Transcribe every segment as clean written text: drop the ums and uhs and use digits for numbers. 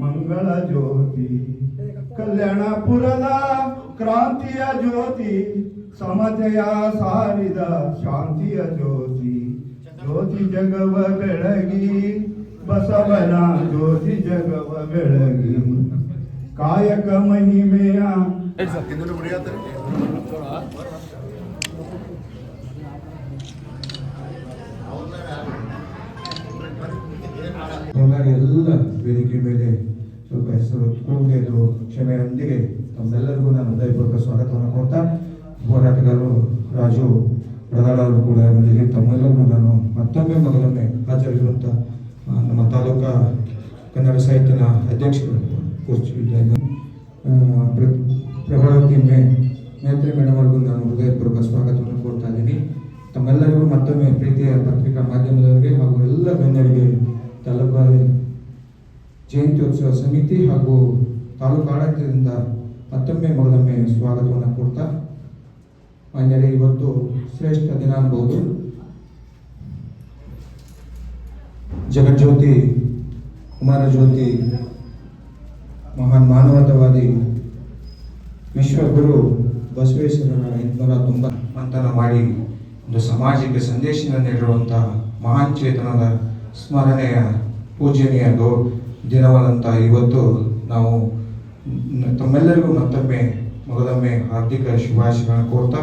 ಮಂಗಳ ಜ್ಯೋತಿ ಕಲ್ಯಾಣಪುರದ ಕ್ರಾಂತಿಯ ಜ್ಯೋತಿ ಸಮತೆಯ ಸಾರಿದ ಶಾಂತಿಯ ಜ್ಯೋತಿ ಜ್ಯೋತಿ ಜಗವ ಬೆಳಗಿ ಬಸವನ ಜ್ಯೋತಿ ಜಗವ ಬೆಳಗಿ ಕಾಯಕ ಮಹಿಮೆಯ ಎಲ್ಲ ವೇದಿಕೆ ಮೇಲೆ ಸ್ವಲ್ಪ ಹೆಸರು ಕೂಗುವುದು ಕ್ಷಮೆಯೊಂದಿಗೆ ತಮ್ಮೆಲ್ಲರಿಗೂ ನಾನು ಹೃದಯಪೂರ್ವಕ ಸ್ವಾಗತವನ್ನು ಕೊಡ್ತಾ ಹೋರಾಟಗಾರರು ರಾಜು ಪ್ರಧಾನರು ಕೂಡ ಬಂದಿದೆ. ತಮ್ಮೆಲ್ಲರಿಗೂ ನಾನು ಮತ್ತೊಮ್ಮೆ ಮೊದಲೊಮ್ಮೆ ಹಾಜರಿರುವಂಥ ನಮ್ಮ ತಾಲೂಕಾ ಕನ್ನಡ ಸಾಹಿತ್ಯನ ಅಧ್ಯಕ್ಷರು ಪ್ರಭಾವತಿ ಮೇತ್ರಿ ಮೇಡಮ್ ಅವ್ರಿಗೂ ನಾನು ಹೃದಯಪೂರ್ವಕ ಸ್ವಾಗತವನ್ನು ಕೊಡ್ತಾ ಇದ್ದೀನಿ. ತಮ್ಮೆಲ್ಲರಿಗೂ ಮತ್ತೊಮ್ಮೆ ಪ್ರೀತಿಯ ಪತ್ರಿಕಾ ಮಾಧ್ಯಮದವರಿಗೆ ಹಾಗೂ ಎಲ್ಲ ಗಣ್ಯರಿಗೆ ತಾಲೂಕಾ ಜಯಂತ್ಯೋತ್ಸವ ಸಮಿತಿ ಹಾಗೂ ತಾಲೂಕು ಆಡಳಿತದಿಂದ ಮತ್ತೊಮ್ಮೆ ಮೊದಲೊಮ್ಮೆ ಸ್ವಾಗತವನ್ನು ಕೊಡ್ತಾ ಮಾನ್ಯರೇ, ಇವತ್ತು ಶ್ರೇಷ್ಠ ದಿನ ಅನ್ಬೋದು. ಜಗಜ್ಯೋತಿ ಕುಮಾರಜ್ಯೋತಿ ಮಹಾನ್ ಮಾನವತಾವಾದಿ ವಿಶ್ವಗುರು ಬಸವೇಶ್ವರರ 890 ಮಂಥನ ಮಾಡಿ ಒಂದು ಸಮಾಜಕ್ಕೆ ಸಂದೇಶ ನೀಡಿರುವಂತಹ ಮಹಾನ್ ಚೇತನದ ಸ್ಮರಣೆಯ ಪೂಜನೀಯ ದಿನವಾದಂಥ ಇವತ್ತು ನಾವು ತಮ್ಮೆಲ್ಲರಿಗೂ ಮೊದಲೊಮ್ಮೆ ಹಾರ್ದಿಕ ಶುಭಾಶಯಗಳನ್ನು ಕೋರ್ತಾ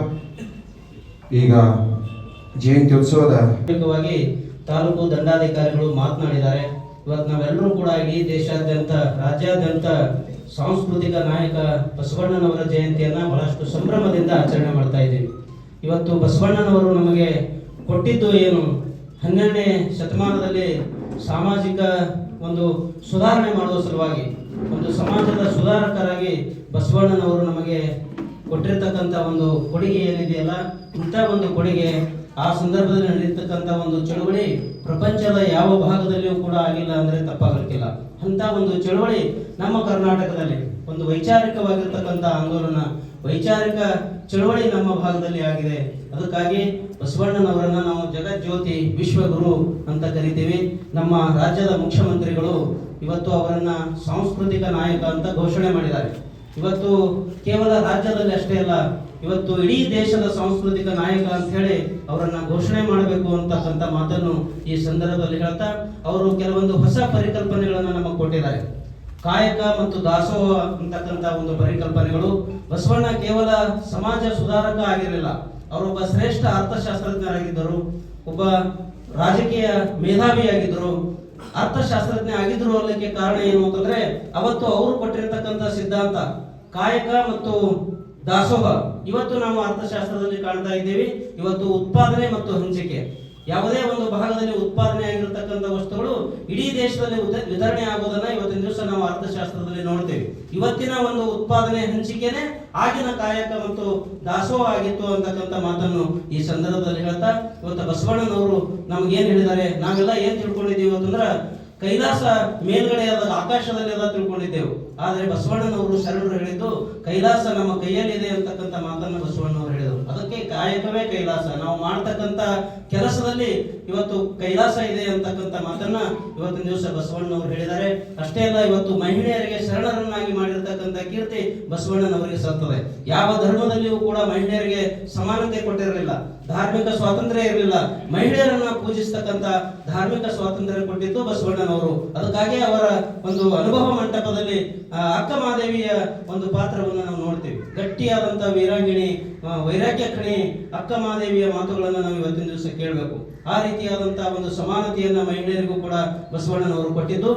ಈಗ ಜಯಂತ್ಯೋತ್ಸವದ ತಾಲೂಕು ದಂಡಾಧಿಕಾರಿಗಳು ಮಾತನಾಡಿದ್ದಾರೆ. ಇವತ್ತು ನಾವೆಲ್ಲರೂ ಕೂಡ ಇಡೀ ದೇಶಾದ್ಯಂತ ರಾಜ್ಯಾದ್ಯಂತ ಸಾಂಸ್ಕೃತಿಕ ನಾಯಕ ಬಸವಣ್ಣನವರ ಜಯಂತಿಯನ್ನ ಬಹಳಷ್ಟು ಸಂಭ್ರಮದಿಂದ ಆಚರಣೆ ಮಾಡ್ತಾ ಇದ್ದೀವಿ. ಇವತ್ತು ಬಸವಣ್ಣನವರು ನಮಗೆ ಕೊಟ್ಟಿದ್ದು ಏನು, 12ನೇ ಶತಮಾನದಲ್ಲಿ ಸಾಮಾಜಿಕ ಒಂದು ಸುಧಾರಣೆ ಮಾಡುವ ಸಲುವಾಗಿ ಒಂದು ಸಮಾಜದ ಸುಧಾರಕರಾಗಿ ಬಸವಣ್ಣನವರು ನಮಗೆ ಕೊಟ್ಟಿರ್ತಕ್ಕಂಥ ಒಂದು ಕೊಡುಗೆ ಏನಿದೆಯಲ್ಲ, ಇಂಥ ಒಂದು ಕೊಡುಗೆ ಆ ಸಂದರ್ಭದಲ್ಲಿ ನಡೆಯತಕ್ಕಂಥ ಒಂದು ಚಳುವಳಿ ಪ್ರಪಂಚದ ಯಾವ ಭಾಗದಲ್ಲಿಯೂ ಕೂಡ ಆಗಿಲ್ಲ ಅಂದರೆ ತಪ್ಪಾಗಲಿಕ್ಕಿಲ್ಲ. ಅಂತ ಒಂದು ಚಳುವಳಿ ನಮ್ಮ ಕರ್ನಾಟಕದಲ್ಲಿ ಒಂದು ವೈಚಾರಿಕವಾಗಿರ್ತಕ್ಕಂಥ ಆಂದೋಲನ, ವೈಚಾರಿಕ ಚಳುವಳಿ ನಮ್ಮ ಭಾಗದಲ್ಲಿ ಆಗಿದೆ. ಅದಕ್ಕಾಗಿ ಬಸವಣ್ಣನವರನ್ನ ನಾವು ಜಗಜ್ಯೋತಿ ವಿಶ್ವಗುರು ಅಂತ ಕರಿತೀವಿ. ನಮ್ಮ ರಾಜ್ಯದ ಮುಖ್ಯಮಂತ್ರಿಗಳು ಇವತ್ತು ಅವರನ್ನ ಸಾಂಸ್ಕೃತಿಕ ನಾಯಕ ಅಂತ ಘೋಷಣೆ ಮಾಡಿದ್ದಾರೆ. ಇವತ್ತು ಕೇವಲ ರಾಜ್ಯದಲ್ಲಿ ಅಷ್ಟೇ ಅಲ್ಲ, ಇವತ್ತು ಇಡೀ ದೇಶದ ಸಾಂಸ್ಕೃತಿಕ ನಾಯಕ ಅಂತ ಹೇಳಿ ಅವರನ್ನ ಘೋಷಣೆ ಮಾಡಬೇಕು ಅಂತಕ್ಕಂಥ ಮಾತನ್ನು ಈ ಸಂದರ್ಭದಲ್ಲಿ ಹೇಳ್ತಾ, ಅವರು ಕೆಲವೊಂದು ಹೊಸ ಪರಿಕಲ್ಪನೆಗಳನ್ನು ನಮಗೆ ಕೊಟ್ಟಿದ್ದಾರೆ. ಕಾಯಕ ಮತ್ತು ದಾಸೋಹ ಅಂತಕ್ಕಂಥ ಒಂದು ಪರಿಕಲ್ಪನೆಗಳು. ಬಸವಣ್ಣ ಕೇವಲ ಸಮಾಜ ಸುಧಾರಕ ಆಗಿರಲಿಲ್ಲ, ಅವರೊಬ್ಬ ಶ್ರೇಷ್ಠ ಅರ್ಥಶಾಸ್ತ್ರಜ್ಞರಾಗಿದ್ದರು, ಒಬ್ಬ ರಾಜಕೀಯ ಮೇಧಾವಿಯಾಗಿದ್ದರು, ಅರ್ಥಶಾಸ್ತ್ರಜ್ಞ ಆಗಿದ್ರು ಅನ್ನೋಕ್ಕೆ ಕಾರಣ ಏನು ಅಂತಂದ್ರೆ ಅವತ್ತು ಅವರು ಕೊಟ್ಟಿರತಕ್ಕಂಥ ಸಿದ್ಧಾಂತ ಕಾಯಕ ಮತ್ತು ದಾಸೋಹ. ಇವತ್ತು ನಾವು ಅರ್ಥಶಾಸ್ತ್ರದಲ್ಲಿ ಕಾಣ್ತಾ ಇದ್ದೇವೆ. ಇವತ್ತು ಉತ್ಪಾದನೆ ಮತ್ತು ಹಂಚಿಕೆ, ಯಾವುದೇ ಒಂದು ಭಾಗದಲ್ಲಿ ಉತ್ಪಾದನೆ ಆಗಿರತಕ್ಕಂಥ ವಸ್ತುಗಳು ಇಡೀ ದೇಶದಲ್ಲಿ ವಿತರಣೆ ಆಗೋದನ್ನ ಇವತ್ತಿನ ದಿವಸ ನಾವು ಅರ್ಥಶಾಸ್ತ್ರದಲ್ಲಿ ನೋಡ್ತೇವೆ. ಇವತ್ತಿನ ಒಂದು ಉತ್ಪಾದನೆ ಹಂಚಿಕೆನೆ ಆಗಿನ ಕಾಯಕ ಮತ್ತು ದಾಸೋಹ ಆಗಿತ್ತು ಅಂತಕ್ಕಂಥ ಮಾತನ್ನು ಈ ಸಂದರ್ಭದಲ್ಲಿ ಹೇಳ್ತಾ, ಇವತ್ತು ಬಸವಣ್ಣನವರು ನಮ್ಗೇನ್ ಹೇಳಿದ್ದಾರೆ, ನಾವೆಲ್ಲ ಏನ್ ತಿಳ್ಕೊಂಡಿದ್ದೀವಿ ಅಂತಂದ್ರ ಕೈಲಾಸ ಮೇಲ್ಗಡೆ ಆದ ಆಕಾಶದಲ್ಲಿ ಅದ ತಿಳ್ಕೊಂಡಿದ್ದೆವು. ಆದರೆ ಬಸವಣ್ಣನವರು ಶರಣರು ಹೇಳಿದ್ದು ಕೈಲಾಸ ನಮ್ಮ ಕೈಯಲ್ಲಿದೆ ಅಂತಕ್ಕಂಥ ಮಾತನ್ನು ಬಸವಣ್ಣನವರು ಹೇಳಿದರು. ಅದಕ್ಕೆ ಕಾಯಕವೇ ಕೈಲಾಸ, ನಾವು ಮಾಡ್ತಕ್ಕಂಥ ಕೆಲಸದಲ್ಲಿ ಇವತ್ತು ಕೈಲಾಸ ಇದೆ ಅಂತಕ್ಕಂಥ ಮಾತನ್ನ ಇವತ್ತಿನ ದಿವಸ ಬಸವಣ್ಣನವರು ಹೇಳಿದ್ದಾರೆ. ಅಷ್ಟೇ ಅಲ್ಲ, ಇವತ್ತು ಮಹಿಳೆಯರಿಗೆ ಶರಣರನ್ನಾಗಿ ಮಾಡಿರ್ತಕ್ಕಂಥ ಕೀರ್ತಿ ಬಸವಣ್ಣನವರಿಗೆ ಸಲ್ತದೆ. ಯಾವ ಧರ್ಮದಲ್ಲಿಯೂ ಕೂಡ ಮಹಿಳೆಯರಿಗೆ ಸಮಾನತೆ ಕೊಟ್ಟಿರಲಿಲ್ಲ, ಧಾರ್ಮಿಕ ಸ್ವಾತಂತ್ರ್ಯ ಇರಲಿಲ್ಲ. ಮಹಿಳೆಯರನ್ನ ಪೂಜಿಸ್ತಕ್ಕಂಥ ಧಾರ್ಮಿಕ ಸ್ವಾತಂತ್ರ್ಯ ಕೊಟ್ಟಿದ್ದು ಬಸವಣ್ಣನವರು. ಅದಕ್ಕಾಗಿ ಅವರ ಒಂದು ಅನುಭವ ಮಂಟಪದಲ್ಲಿ ಅಕ್ಕ ಮಹಾದೇವಿಯ ಒಂದು ಪಾತ್ರವನ್ನು ನಾವು ನೋಡ್ತೇವೆ. ಗಟ್ಟಿಯಾದಂಥ ವೀರಾಂಗಿಣಿ, ವೈರಾಗ್ಯ ಕಣಿ ಅಕ್ಕ ಮಹಾದೇವಿಯ ಮಾತುಗಳನ್ನು ನಾವು ಇವತ್ತಿನ ದಿವಸ ಕೇಳಬೇಕು. ಆ ರೀತಿಯಾದಂತಹ ಒಂದು ಸಮಾನತೆಯನ್ನ ಮಹಿಳೆಯರಿಗೂ ಕೂಡ ಬಸವಣ್ಣನವರು ಕೊಟ್ಟಿದ್ದು.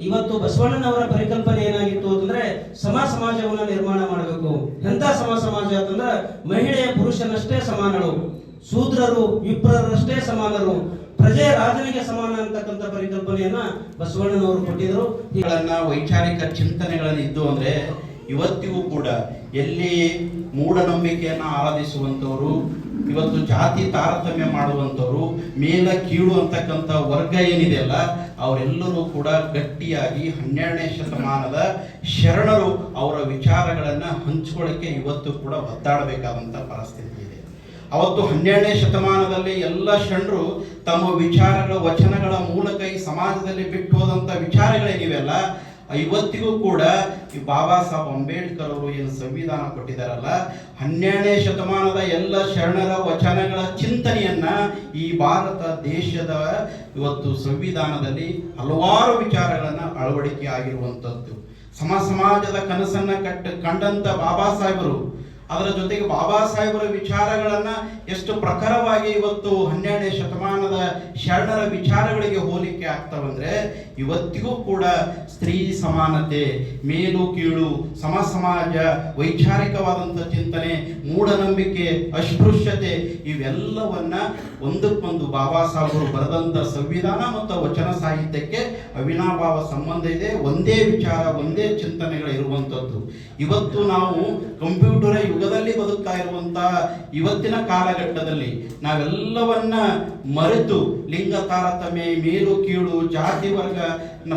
ಇವತ್ತು ಬಸವಣ್ಣನವರ ಪರಿಕಲ್ಪನೆ ಏನಾಗಿತ್ತು ಅಂತಂದ್ರೆ ಸಮಾಜವನ್ನ ನಿರ್ಮಾಣ ಮಾಡಬೇಕು. ಎಂತ ಸಮಾಜ ಅಂತಂದ್ರೆ ಮಹಿಳೆಯ ಪುರುಷನಷ್ಟೇ ಸಮಾನಳು, ಶೂದ್ರರು ವಿಪ್ರರಷ್ಟೇ ಸಮಾನರು, ಪ್ರಜೆ ರಾಜನಿಗೆ ಸಮಾನ ಅಂತಕ್ಕಂಥ ಪರಿಕಲ್ಪನೆಯನ್ನ ಬಸವಣ್ಣನವರು ಕೊಟ್ಟಿದ್ರು. ವೈಚಾರಿಕ ಚಿಂತನೆಗಳನ್ನು ಇದ್ದು ಅಂದ್ರೆ ಇವತ್ತಿಗೂ ಕೂಡ ಎಲ್ಲಿ ಮೂಢನಂಬಿಕೆಯನ್ನ ಆರಾಧಿಸುವಂತವರು, ಇವತ್ತು ಜಾತಿ ತಾರತಮ್ಯ ಮಾಡುವಂತವರು, ಮೇಲ ಕೀಳು ಅಂತಕ್ಕಂಥ ವರ್ಗ ಏನಿದೆಯಲ್ಲ, ಅವರೆಲ್ಲರೂ ಕೂಡ ಗಟ್ಟಿಯಾಗಿ 12ನೇ ಶತಮಾನದ ಶರಣರು ಅವರ ವಿಚಾರಗಳನ್ನ ಹಂಚಿಕೊಳ್ಳಕ್ಕೆ ಇವತ್ತು ಕೂಡ ಒದ್ದಾಡಬೇಕಾದಂತ ಪರಿಸ್ಥಿತಿ ಇದೆ. ಅವತ್ತು 12ನೇ ಶತಮಾನದಲ್ಲಿ ಎಲ್ಲ ಶರಣರು ತಮ್ಮ ವಿಚಾರಗಳ ವಚನಗಳ ಮೂಲಕ ಈ ಸಮಾಜದಲ್ಲಿ ಬಿಟ್ಟು ಹೋದಂಥ ವಿಚಾರಗಳೇನಿವೆಲ್ಲ ಇವತ್ತಿಗೂ ಕೂಡ ಈ ಬಾಬಾ ಸಾಹೇಬ್ ಅಂಬೇಡ್ಕರ್ ಅವರು ಏನು ಸಂವಿಧಾನ ಕೊಟ್ಟಿದ್ದಾರಲ್ಲ, 12ನೇ ಶತಮಾನದ ಎಲ್ಲ ಶರಣರ ವಚನಗಳ ಚಿಂತನೆಯನ್ನ ಈ ಭಾರತ ದೇಶದ ಇವತ್ತು ಸಂವಿಧಾನದಲ್ಲಿ ಹಲವಾರು ವಿಚಾರಗಳನ್ನ ಅಳವಡಿಕೆ ಆಗಿರುವಂಥದ್ದು. ಸಮಾಜದ ಕನಸನ್ನ ಕಂಡಂತ ಬಾಬಾ ಸಾಹೇಬರು, ಅದರ ಜೊತೆಗೆ ಬಾಬಾ ಸಾಹೇಬರ ವಿಚಾರಗಳನ್ನ ಎಷ್ಟು ಪ್ರಖರವಾಗಿ ಇವತ್ತು 12ನೇ ಶತಮಾನದ ಶರಣರ ವಿಚಾರಗಳಿಗೆ ಹೋಲಿಕೆ ಆಗ್ತಾವಂದ್ರೆ ಇವತ್ತಿಗೂ ಕೂಡ ಸ್ತ್ರೀ ಸಮಾನತೆ, ಮೇಲು ಕೀಳು, ಸಮಾಜ, ವೈಚಾರಿಕವಾದಂಥ ಚಿಂತನೆ, ಮೂಢನಂಬಿಕೆ, ಅಸ್ಪೃಶ್ಯತೆ ಇವೆಲ್ಲವನ್ನ ಒಂದಕ್ಕೊಂದು ಬಾಬಾ ಸಾಹೇಬರು ಬರೆದಂಥ ಸಂವಿಧಾನ ಮತ್ತು ವಚನ ಸಾಹಿತ್ಯಕ್ಕೆ ಅವಿನಾಭಾವ ಸಂಬಂಧ ಇದೆ. ಒಂದೇ ವಿಚಾರ, ಒಂದೇ ಚಿಂತನೆಗಳು ಇರುವಂಥದ್ದು. ಇವತ್ತು ನಾವು ಕಂಪ್ಯೂಟರ್ ಯುಗದಲ್ಲಿ ಬದುಕ್ತಾ ಇರುವಂತ ಇವತ್ತಿನ ಕಾಲಘಟ್ಟದಲ್ಲಿ ನಾವೆಲ್ಲವನ್ನ ಮರೆತು ಲಿಂಗ ತಾರತಮ್ಯ, ಮೇಲು ಕೀಳು, ಜಾತಿ ವರ್ಗ,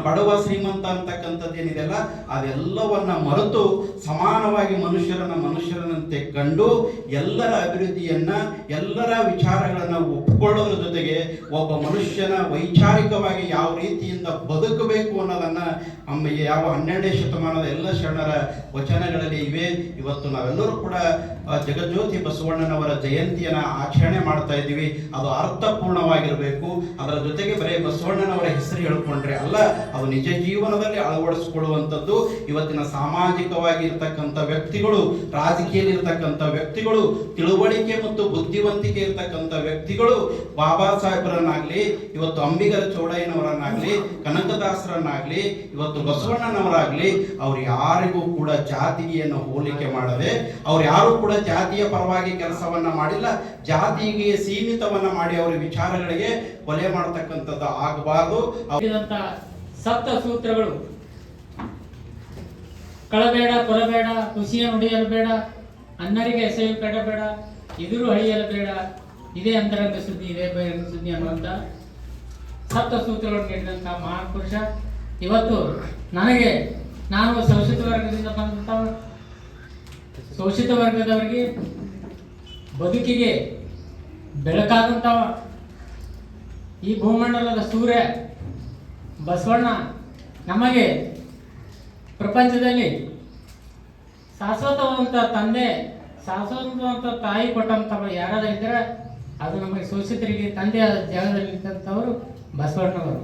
ಬಡವ ಶ್ರೀಮಂತ ಅಂತಕ್ಕಂಥದ್ದೇನಿದೆಲ್ಲ ಅದೆಲ್ಲವನ್ನ ಮರೆತು ಸಮಾನವಾಗಿ ಮನುಷ್ಯರನ್ನಂತೆ ಕಂಡು ಎಲ್ಲರ ಅಭಿವೃದ್ಧಿಯನ್ನ, ಎಲ್ಲರ ವಿಚಾರಗಳನ್ನ ಒಪ್ಪಿಕೊಳ್ಳೋದ್ರ ಜೊತೆಗೆ ಒಬ್ಬ ಮನುಷ್ಯನ ವೈಚಾರಿಕವಾಗಿ ಯಾವ ರೀತಿಯಿಂದ ಬದುಕಬೇಕು ಅನ್ನೋದನ್ನ ಯಾವ 12ನೇ ಶತಮಾನದ ಎಲ್ಲ ಶರಣರ ವಚನಗಳಲ್ಲಿ ಇವೆ. ಇವತ್ತು ನಾವೆಲ್ಲರೂ ಕೂಡ ಜಗಜ್ಯೋತಿ ಬಸವಣ್ಣನವರ ಜಯಂತಿಯನ್ನ ಆಚರಣೆ ಮಾಡ್ತಾ ಇದ್ದೀವಿ. ಅದು ಅರ್ಥಪೂರ್ಣವಾಗಿರಬೇಕು. ಅದರ ಜೊತೆಗೆ ಬರೀ ಬಸವಣ್ಣನವರ ಹೆಸರು ಹೇಳ್ಕೊಂಡ್ರೆ ಅಲ್ಲ, ಅದು ನಿಜ ಜೀವನದಲ್ಲಿ ಅಳವಡಿಸಿಕೊಳ್ಳುವಂಥದ್ದು. ಇವತ್ತಿನ ಸಾಮಾಜಿಕವಾಗಿ ಇರ್ತಕ್ಕಂಥ ವ್ಯಕ್ತಿಗಳು, ರಾಜಕೀಯದಲ್ಲಿ ಇರ್ತಕ್ಕಂಥ ವ್ಯಕ್ತಿಗಳು, ತಿಳುವಳಿಕೆ ಮತ್ತು ಬುದ್ಧಿವಂತಿಕೆ ಇರ್ತಕ್ಕಂಥ ವ್ಯಕ್ತಿಗಳು ಬಾಬಾ ಸಾಹೇಬರನ್ನಾಗ್ಲಿ, ಇವತ್ತು ಅಂಬಿಗರ ಚೌಡಯ್ಯನವರನ್ನಾಗ್ಲಿ, ಕನಕದಾಸರನ್ನಾಗ್ಲಿ, ಇವತ್ತು ಬಸವಣ್ಣನವರಾಗ್ಲಿ, ಅವ್ರು ಯಾರಿಗೂ ಕೂಡ ಜಾತಿಗೆಯನ್ನು ಹೋಲಿಕೆ ಮಾಡದೆ, ಅವ್ರು ಯಾರು ಕೂಡ ಜಾತಿಯ ಪರವಾಗಿ ಕೆಲಸವನ್ನ ಮಾಡಿಲ್ಲ. ಜಾತಿಗೆ ಸೀಮಿತವನ್ನ ಮಾಡಿ ಅವರ ವಿಚಾರಗಳಿಗೆ ಕೊಲೆ ಮಾಡತಕ್ಕಂಥದ್ದು ಆಗಬಾರದು. ಸಪ್ತ ಸೂತ್ರಗಳು: ಕಳಬೇಡ, ಕೊಲಬೇಡ, ಹುಸಿಯ ನುಡಿಯಲು ಬೇಡ, ಅನ್ನರಿಗೆ ಎಸೆಯು ಕಡಬೇಡ, ಎದುರು ಹಳಿಯಲು ಬೇಡ, ಇದೇ ಅಂತರಂಗ ಸುದ್ದಿ, ಇದೇ ಬಹಿರಂಗ ಸುದ್ದಿ ಅನ್ನುವಂಥ ಸಪ್ತ ಸೂತ್ರಗಳನ್ನು ನೀಡಿದಂಥ ಮಹಾನ್ ಪುರುಷ. ಇವತ್ತು ನಾನು ಶೋಷಿತ ವರ್ಗದಿಂದ ಬಂದಂಥವ, ಶೋಷಿತ ವರ್ಗದವರಿಗೆ ಬದುಕಿಗೆ ಬೆಳಕಾದಂಥವ, ಈ ಭೂಮಂಡಲದ ಸೂರ್ಯ ಬಸವಣ್ಣ ನಮಗೆ ಪ್ರಪಂಚದಲ್ಲಿ ಶಾಶ್ವತವಾದಂಥ ತಂದೆ, ಶಾಶ್ವತವಾದಂಥ ತಾಯಿ ಕೊಟ್ಟಂಥವ್ರು ಯಾರಾದ್ರೂ ಇದ್ದರೆ ಅದು ನಮಗೆ ಶೋಷಿತರಿಗೆ ತಂದೆಯ ಜಾಗದಲ್ಲಿ ಇದ್ದಂಥವರು ಬಸವಣ್ಣವರು.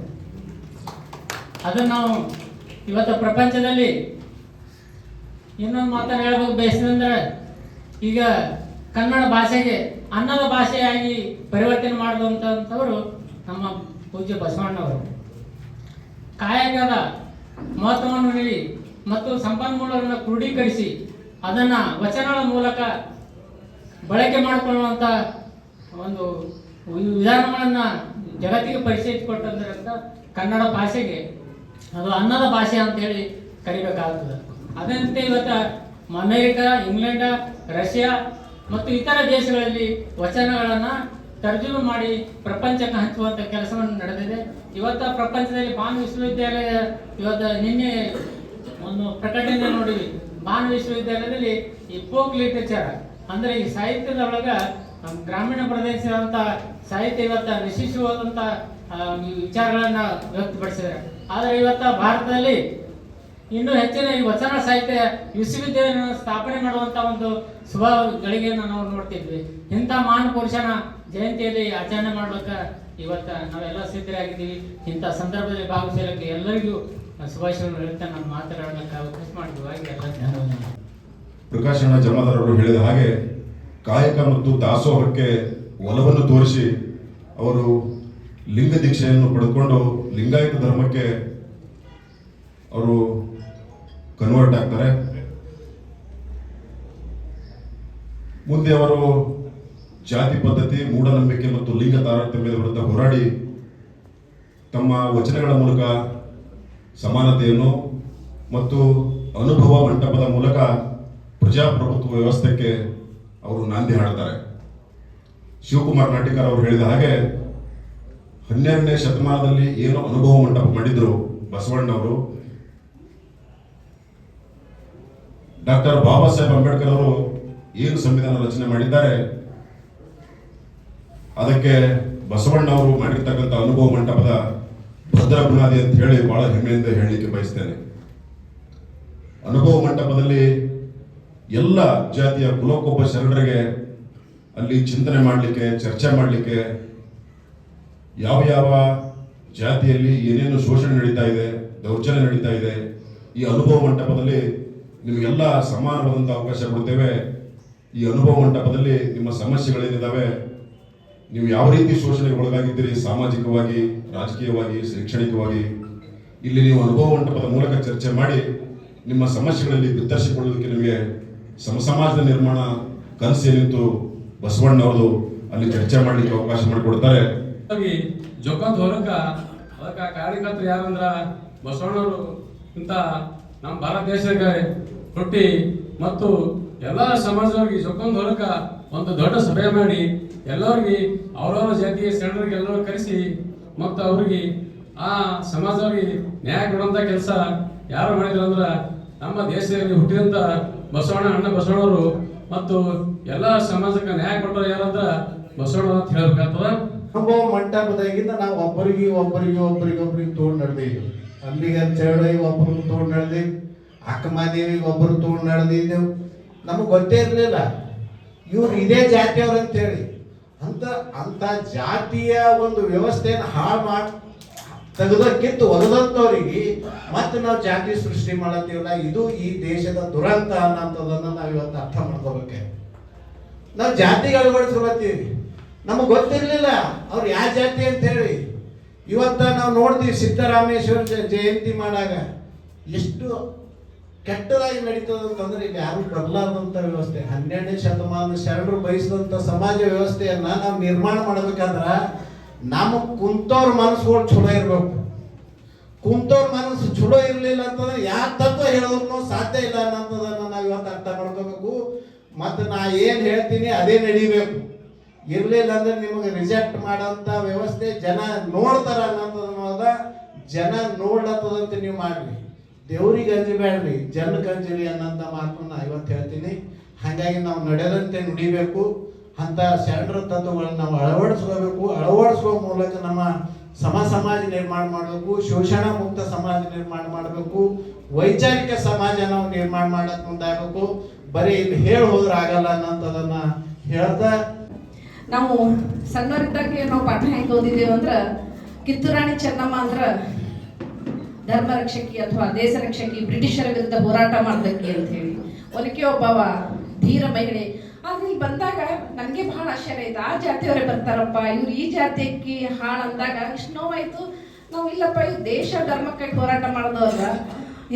ಅದನ್ನು ನಾವು ಇವತ್ತು ಪ್ರಪಂಚದಲ್ಲಿ ಇನ್ನೊಂದು ಮಾತನ್ನು ಹೇಳ್ಬೇಕು ಬಯಸಿದಂದ್ರೆ, ಈಗ ಕನ್ನಡ ಭಾಷೆಗೆ ಅನ್ನದ ಭಾಷೆಯಾಗಿ ಪರಿವರ್ತನೆ ಮಾಡಿದಂಥವರು ನಮ್ಮ ಪೂಜ್ಯ ಬಸವಣ್ಣವರು. ಕಾಯಕದ ಮಹತ್ವವನ್ನು ನೀಡಿ ಮತ್ತು ಸಂಪನ್ಮೂಲಗಳನ್ನು ಕ್ರೋಢೀಕರಿಸಿ ಅದನ್ನು ವಚನಗಳ ಮೂಲಕ ಬಳಕೆ ಮಾಡಿಕೊಳ್ಳುವಂಥ ಒಂದು ವಿಧಾನಗಳನ್ನು ಜಗತ್ತಿಗೆ ಪರಿಚಯಿಸಿಕೊಟ್ಟಂತ ಕನ್ನಡ ಭಾಷೆಗೆ ಅದು ಅನ್ನದ ಭಾಷೆ ಅಂತೇಳಿ ಕರಿಬೇಕಾಗ್ತದೆ. ಅದಂತೆ ಇವತ್ತು ಅಮೇರಿಕಾ, ಇಂಗ್ಲೆಂಡ್, ರಷ್ಯಾ ಮತ್ತು ಇತರ ದೇಶಗಳಲ್ಲಿ ವಚನಗಳನ್ನು ತರ್ಜುಮೆ ಮಾಡಿ ಪ್ರಪಂಚಕ್ಕೆ ಹಂಚುವಂಥ ಕೆಲಸವನ್ನು ನಡೆದಿದೆ. ಇವತ್ತು ಪ್ರಪಂಚದಲ್ಲಿ ಬಾನ್ ವಿಶ್ವವಿದ್ಯಾಲಯ ಇವತ್ತು ನಿನ್ನೆ ಒಂದು ಪ್ರಕಟಣೆ ನೋಡಿವಿ. ಬಾನ್ ವಿಶ್ವವಿದ್ಯಾಲಯದಲ್ಲಿ ಈ ಫೋಕ್ ಲಿಟರೇಚರ್ ಅಂದರೆ ಈ ಸಾಹಿತ್ಯದೊಳಗೆ ಗ್ರಾಮೀಣ ಪ್ರದೇಶದಂಥ ಸಾಹಿತ್ಯ ಇವತ್ತು ನಶಿಸುವಂಥ ವಿಚಾರಗಳನ್ನು ವ್ಯಕ್ತಪಡಿಸಿದ್ದಾರೆ. ಆದರೆ ಇವತ್ತು ಭಾರತದಲ್ಲಿ ಇನ್ನೂ ಹೆಚ್ಚಿನ ಈ ವಚನ ಸಾಹಿತ್ಯ ವಿಶ್ವವಿದ್ಯಾಲಯ ಸ್ಥಾಪನೆ ಮಾಡುವಂಥ ಒಂದು ಶುಭ ಗಳಿಗೆಯನ್ನು ನಾವು ನೋಡ್ತಿದ್ವಿ. ಇಂಥ ಮಹಾನ್ ಪುರುಷನ ಜಯಂತಿಯಲ್ಲಿ ಆಚರಣೆ ಮಾಡ್ಲಿಕ್ಕೆ ಇವತ್ತು ನಾವೆಲ್ಲ ಸಿದ್ಧರಾಗಿದ್ದೀವಿ. ಇಂಥ ಸಂದರ್ಭದಲ್ಲಿ ಭಾಗವಹಿಸಲಿಕ್ಕೆ ಎಲ್ಲರಿಗೂ ಶುಭಾಶಯಗಳು ಹೇಳ್ತಾ ನಾನು ಮಾತನಾಡಲಿಕ್ಕೆ ಅವಕಾಶ ಮಾಡಿದ್ವಿ. ಎಲ್ಲ ಧನ್ಯವಾದ. ಪ್ರಕಾಶಣ್ಣ ಜಮಾದಾರರು ಹೇಳಿದ ಹಾಗೆ ಕಾಯಕ ಮತ್ತು ದಾಸೋಹಕ್ಕೆ ಒಲವನ್ನು ತೋರಿಸಿ ಅವರು ಲಿಂಗ ದೀಕ್ಷೆಯನ್ನು ಪಡೆದುಕೊಂಡು ಲಿಂಗಾಯತ ಧರ್ಮಕ್ಕೆ ಅವರು ಕನ್ವರ್ಟ್ ಆಗ್ತಾರೆ. ಮುಂದೆ ಅವರು ಜಾತಿ ಪದ್ಧತಿ, ಮೂಢನಂಬಿಕೆ ಮತ್ತು ಲಿಂಗ ತಾರತಮ್ಯದ ವಿರುದ್ಧ ಹೋರಾಡಿ ತಮ್ಮ ವಚನಗಳ ಮೂಲಕ ಸಮಾನತೆಯನ್ನು ಮತ್ತು ಅನುಭವ ಮಂಟಪದ ಮೂಲಕ ಪ್ರಜಾಪ್ರಭುತ್ವ ವ್ಯವಸ್ಥೆಗೆ ಅವರು ನಾಂದಿ ಹಾಡ್ತಾರೆ. ಶಿವಕುಮಾರ್ ನಾಟಿಕರ್ ಅವರು ಹೇಳಿದ ಹಾಗೆ 12ನೇ ಶತಮಾನದಲ್ಲಿ ಏನು ಅನುಭವ ಮಂಟಪ ಮಾಡಿದ್ರು ಬಸವಣ್ಣವರು, ಡಾಕ್ಟರ್ ಬಾಬಾ ಸಾಹೇಬ್ ಅಂಬೇಡ್ಕರ್ ಅವರು ಏನು ಸಂವಿಧಾನ ರಚನೆ ಮಾಡಿದ್ದಾರೆ ಅದಕ್ಕೆ ಬಸವಣ್ಣವರು ಮಾಡಿರ್ತಕ್ಕಂಥ ಅನುಭವ ಮಂಟಪದ ಭದ್ರ ಬುನಾದಿ ಅಂತ ಹೇಳಿ ಬಹಳ ಹೆಮ್ಮೆಯಿಂದ ಹೇಳಲಿಕ್ಕೆ ಬಯಸ್ತೇನೆ. ಅನುಭವ ಮಂಟಪದಲ್ಲಿ ಎಲ್ಲ ಜಾತಿಯ ಕುಲಕ್ಕೊಬ್ಬ ಶರಣರಿಗೆ ಅಲ್ಲಿ ಚಿಂತನೆ ಮಾಡಲಿಕ್ಕೆ, ಚರ್ಚೆ ಮಾಡಲಿಕ್ಕೆ, ಯಾವ ಯಾವ ಜಾತಿಯಲ್ಲಿ ಏನೇನು ಶೋಷಣೆ ನಡೀತಾ ಇದೆ, ದೌರ್ಜನ್ಯ ನಡೀತಾ ಇದೆ, ಈ ಅನುಭವ ಮಂಟಪದಲ್ಲಿ ನಿಮಗೆಲ್ಲ ಸಮಾನವಾದಂಥ ಅವಕಾಶ ಕೊಡ್ತೇವೆ. ಈ ಅನುಭವ ಮಂಟಪದಲ್ಲಿ ನಿಮ್ಮ ಸಮಸ್ಯೆಗಳೇನಿದ್ದಾವೆ, ನೀವು ಯಾವ ರೀತಿ ಶೋಷಣೆಗೆ ಒಳಗಾಗಿದ್ದೀರಿ, ಸಾಮಾಜಿಕವಾಗಿ, ರಾಜಕೀಯವಾಗಿ, ಶೈಕ್ಷಣಿಕವಾಗಿ, ಇಲ್ಲಿ ನೀವು ಅನುಭವ ಮಂಟಪದ ಮೂಲಕ ಚರ್ಚೆ ಮಾಡಿ ನಿಮ್ಮ ಸಮಸ್ಯೆಗಳಲ್ಲಿ ಬಿತ್ತರಿಸಿಕೊಳ್ಳೋದಕ್ಕೆ ನಿಮಗೆ ಸಮಾಜದ ನಿರ್ಮಾಣ ಕನಸು ಏನಿತ್ತು ಬಸವಣ್ಣವ್ರದು ಅಲ್ಲಿ ಚರ್ಚೆ ಮಾಡಲಿಕ್ಕೆ ಅವಕಾಶ ಮಾಡಿಕೊಡ್ತಾರೆ. ಜೊಕ್ಕಂತ ಹೊರಕ ಅದಕ್ಕೆ ಕಾರ್ಯಕರ್ತರು ಯಾರಂದ್ರ ಬಸವಣ್ಣವರು ಇಂಥ ನಮ್ಮ ಭಾರತ ದೇಶಕ್ಕೆ ಹುಟ್ಟಿ ಮತ್ತು ಎಲ್ಲ ಸಮಾಜದವ್ರಿಗೆ ಜೊಕ್ಕೊಂದು ಹೊರಕ ಒಂದು ದೊಡ್ಡ ಸಭೆ ಮಾಡಿ ಎಲ್ಲರಿಗೆ ಅವ್ರವ್ರ ಜಾತಿಯ ಶರಣರಿಗೆ ಎಲ್ಲರೂ ಕರೆಸಿ ಮತ್ತು ಅವ್ರಿಗೆ ಆ ಸಮಾಜದವ್ರಿಗೆ ನ್ಯಾಯ ಕೊಡುವಂಥ ಕೆಲಸ ಯಾರು ಮಾಡಿದ್ರು ಅಂದ್ರೆ ನಮ್ಮ ದೇಶದಲ್ಲಿ ಹುಟ್ಟಿದಂಥ ಅಣ್ಣ ಬಸವಣ್ಣವರು ಮತ್ತು ಎಲ್ಲ ಸಮಾಜಕ್ಕೆ ನ್ಯಾಯ ಕೊಟ್ಟರು ಯಾರಂದ್ರ ಬಸವಣ್ಣ ಅಂತ ಹೇಳ್ಬೇಕಾಗ್ತದ. ಅನುಭವ ಮಂಟಪದಾಗಿಂದ ನಾವು ಒಬ್ಬರಿಗೆ ತೋಡ್ ನಡೆದಿದ್ದೆವು. ಅಲ್ಲಿಗೆ ಚಳವಳಿ ಒಬ್ಬರಿಗೆ ತೋಡ್ ನಡೆದಿವಿ, ಅಕ್ಕಮಾದೇವಿಗೆ ಒಬ್ಬರು ತೋಡ್ ನಡೆದಿದ್ದೆವು. ನಮಗೆ ಗೊತ್ತೇ ಇರಲಿಲ್ಲ ಇವ್ರು ಇದೇ ಜಾತಿಯವ್ರು ಅಂತೇಳಿ. ಅಂತ ಜಾತಿಯ ಒಂದು ವ್ಯವಸ್ಥೆಯನ್ನು ಹಾಳು ಮಾಡಿ ತೆಗೆದಕ್ಕಿಂತ ಒಗದಂಥವ್ರಿಗೆ ಮತ್ತೆ ನಾವು ಜಾತಿ ಸೃಷ್ಟಿ ಮಾಡತ್ತೀವಲ್ಲ, ಇದು ಈ ದೇಶದ ದುರಂತ ಅನ್ನೋಂಥದ್ದನ್ನು ನಾವು ಇವತ್ತು ಅರ್ಥ ಮಾಡ್ಕೋಬೇಕೆ. ನಾವು ಜಾತಿಗೆ ಅಳವಡಿಸ್ಕೊಳತ್ತೀವಿ, ನಮಗೆ ಗೊತ್ತಿರಲಿಲ್ಲ ಅವ್ರು ಯಾವ ಜಾತಿ ಅಂತ ಹೇಳಿ. ಇವತ್ತ ನಾವು ನೋಡ್ತೀವಿ ಸಿದ್ದರಾಮೇಶ್ವರ ಜಯಂತಿ ಮಾಡಾಗ ಎಷ್ಟು ಕೆಟ್ಟದಾಗಿ ನಡೀತದೆ ಅಂತಂದ್ರೆ ಇಲ್ಲಿ ಯಾರು ಬರಲಾರ್ದಂಥ ವ್ಯವಸ್ಥೆ. 12ನೇ ಶತಮಾನ ಶರಣರು ಬಯಸಿದಂಥ ಸಮಾಜ ವ್ಯವಸ್ಥೆಯನ್ನ ನಾವು ನಿರ್ಮಾಣ ಮಾಡ್ಬೇಕಾದ್ರ ನಮಗೆ ಕುಂತವ್ರ ಮನಸ್ಸುಗಳು ಚಲೋ ಇರ್ಬೇಕು. ಕುಂತವ್ರ ಮನಸ್ಸು ಚಲೋ ಇರಲಿಲ್ಲ ಅಂತಂದ್ರೆ ಯಾವ ತತ್ವ ಹೇಳೋದಕ್ಕೂ ಸಾಧ್ಯ ಇಲ್ಲ ಅನ್ನೋದನ್ನ ನಾವು ಇವತ್ತು ಅರ್ಥ ಮಾಡ್ಕೋಬೇಕು. ಮತ್ತು ನಾ ಏನು ಹೇಳ್ತೀನಿ ಅದೇ ನಡಿಬೇಕು. ಇರಲಿಲ್ಲ ಅಂದ್ರೆ ನಿಮಗೆ ರಿಜೆಕ್ಟ್ ಮಾಡೋಂಥ ವ್ಯವಸ್ಥೆ ಜನ ನೋಡ್ತಾರ ಅನ್ನೋದ, ಜನ ನೋಡ್ಲತ್ತದಂತೆ ನೀವು ಮಾಡ್ರಿ. ದೇವ್ರಿಗೆ ಅಂಜಬೇಡ್ರಿ, ಜನಕ್ಕೆ ಅಂಜಿರಿ ಅನ್ನೋಂಥ ಮಾತನ್ನ ಇವತ್ತು ಹೇಳ್ತೀನಿ. ಹಾಗಾಗಿ ನಾವು ನಡೆದಂತೆ ನುಡಿಬೇಕು. ಅಂತ ಶರಣರ ತತ್ವಗಳನ್ನು ನಾವು ಅಳವಡಿಸುವ ಮೂಲಕ ನಮ್ಮ ಸಮಾಜ ನಿರ್ಮಾಣ ಮಾಡಬೇಕು, ಶೋಷಣಾ ಮುಕ್ತ ಸಮಾಜ ನಿರ್ಮಾಣ ಮಾಡಬೇಕು, ವೈಚಾರಿಕ ಸಮಾಜ ನಾವು ನಿರ್ಮಾಣ ಮಾಡಕ್ ಮುಂದಾಗಬೇಕು. ಬರೀ ಇಲ್ಲಿ ಹೇಳಿ ಹೋದ್ರೆ ಆಗಲ್ಲ ಅನ್ನೋಂಥದನ್ನ ಹೇಳ್ತಾ, ನಾವು ಸಣ್ಣವರಿದ್ದಾಗ ನಾವು ಪಾಠ ಹೆಂಗೆ ಓದಿದ್ದೇವೆ ಅಂದ್ರೆ, ಕಿತ್ತೂರಾಣಿ ಚೆನ್ನಮ್ಮ ಅಂದ್ರೆ ಧರ್ಮ ರಕ್ಷಕಿ ಅಥವಾ ದೇಶ ರಕ್ಷಕಿ, ಬ್ರಿಟಿಷರ ವಿರುದ್ಧ ಹೋರಾಟ ಮಾಡ್ದಕ್ಕೆ ಅಂತ ಹೇಳಿ ಒನಕೆ ಒಬ್ಬವ ಧೀರ ಮಹಿಳೆ. ಆದ್ರೆ ಇಲ್ಲಿ ಬಂದಾಗ ನನಗೆ ಬಹಳ ಆಶ್ಚರ್ಯ ಆಯ್ತು, ಆ ಜಾತಿಯವರೇ ಬರ್ತಾರಪ್ಪ, ಇವ್ರು ಈ ಜಾತಿಯಕ್ಕೆ ಹಾಳು ಅಂದಾಗ ಇಷ್ಟು ನೋವಾಯ್ತು. ನಾವು ಇಲ್ಲಪ್ಪ, ಇವ್ರು ದೇಶ ಧರ್ಮಕ್ಕಾಗಿ ಹೋರಾಟ ಮಾಡಿದವ್ರ,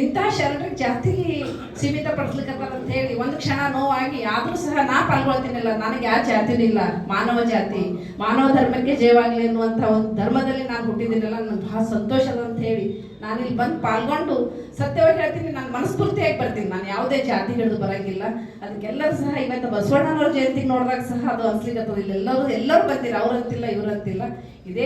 ಇಂಥ ಶರಣರಿಗೆ ಜಾತಿಗೆ ಸೀಮಿತ ಪಡಿಸ್ಲಿಕ್ಕಂತ ಹೇಳಿ ಒಂದು ಕ್ಷಣ ನೋವಾಗಿ, ಆದ್ರೂ ಸಹ ನಾ ಪಾಲ್ಗೊಳ್ತೀನಿಲ್ಲ, ನನಗೆ ಯಾವ ಜಾತಿನೂ ಇಲ್ಲ, ಮಾನವ ಜಾತಿ, ಮಾನವ ಧರ್ಮಕ್ಕೆ ಜಯವಾಗಲಿ ಅನ್ನುವಂಥ ಒಂದು ಧರ್ಮದಲ್ಲಿ ನಾನು ಹುಟ್ಟಿದ್ದೀನಲ್ಲ, ನನಗೆ ಬಹಳ ಸಂತೋಷದ ಅಂತ ಹೇಳಿ ನಾನಿಲ್ಲಿ ಬಂದು ಪಾಲ್ಗೊಂಡು ಸತ್ಯವಾಗಿ ಹೇಳ್ತೀನಿ, ನಾನು ಮನಸ್ಫೂರ್ತಿಯಾಗಿ ಬರ್ತೀನಿ. ನಾನು ಯಾವುದೇ ಜಾತಿ ಹಿಡಿದು ಬರೋಂಗಿಲ್ಲ. ಅದಕ್ಕೆಲ್ಲರೂ ಸಹ ಇವತ್ತು ಬಸವಣ್ಣನವ್ರ ಜಯಂತಿಗೆ ನೋಡಿದಾಗ ಸಹ ಅದು ಅನ್ಸ್ಲಿಕ್ಕತ್ತದ. ಇಲ್ಲೆಲ್ಲರೂ ಬಂದಿರ, ಅವ್ರಂತಿಲ್ಲ ಇವ್ರಂತಿಲ್ಲ. ಇದೇ